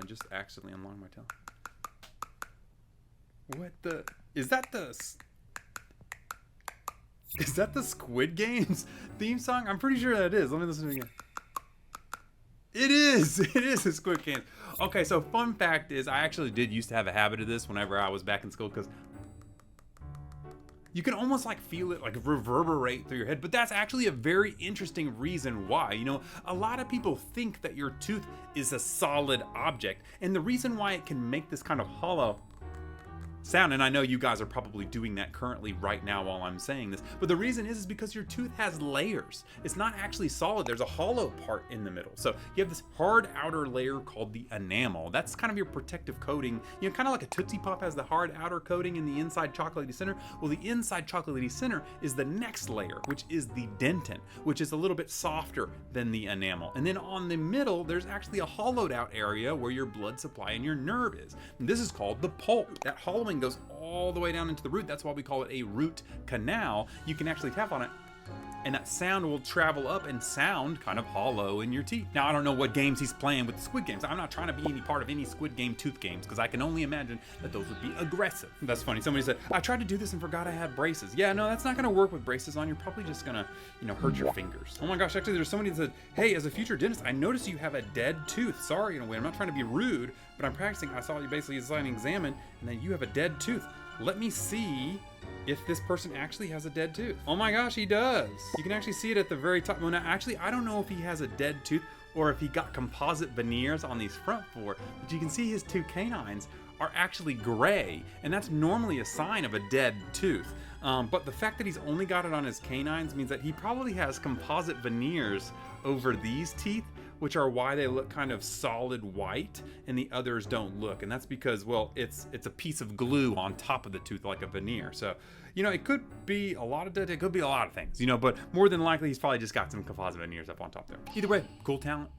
just accidentally unlocked my tail. What the? Is that the Squid Games theme song? I'm pretty sure that is. Let me listen to it again. It is. It is a Squid Games. Okay, so fun fact is I actually did used to have a habit of this whenever I was back in school, because you can almost like feel it like reverberate through your head, but that's actually a very interesting reason why. You know, a lot of people think that your tooth is a solid object, and the reason why it can make this kind of hollow sound, and I know you guys are probably doing that currently right now while I'm saying this, but the reason is because your tooth has layers. It's not actually solid. There's a hollow part in the middle. So you have this hard outer layer called the enamel. That's kind of your protective coating. You know, kind of like a Tootsie Pop has the hard outer coating and the inside chocolatey center. Well, the inside chocolatey center is the next layer, which is the dentin, which is a little bit softer than the enamel. And then on the middle, there's actually a hollowed out area where your blood supply and your nerve is. And this is called the pulp. That hollowing goes all the way down into the root. That's why we call it a root canal. You can actually tap on it, and that sound will travel up and sound kind of hollow in your teeth. Now, I don't know what games he's playing with the Squid Games. I'm not trying to be any part of any Squid Game tooth games, because I can only imagine that those would be aggressive. That's funny. Somebody said, I tried to do this and forgot I had braces. Yeah, no, that's not going to work with braces on. You're probably just going to, you know, hurt your fingers. Oh my gosh, actually, there's somebody that said, hey, as a future dentist, I noticed you have a dead tooth. Sorry, in a way, I'm not trying to be rude, but I'm practicing. I saw you basically design and examine, and then you have a dead tooth. Let me see if this person actually has a dead tooth. Oh my gosh, he does. You can actually see it at the very top. Well, now, actually, I don't know if he has a dead tooth or if he got composite veneers on these front four, but you can see his two canines are actually gray, and that's normally a sign of a dead tooth. But the fact that he's only got it on his canines means that he probably has composite veneers over these teeth, which are why they look kind of solid white and the others don't look. And that's because, well, it's a piece of glue on top of the tooth like a veneer. So, you know, it could be a lot of that. It could be a lot of things, you know, but more than likely he's probably just got some composite veneers up on top there. Either way, cool talent.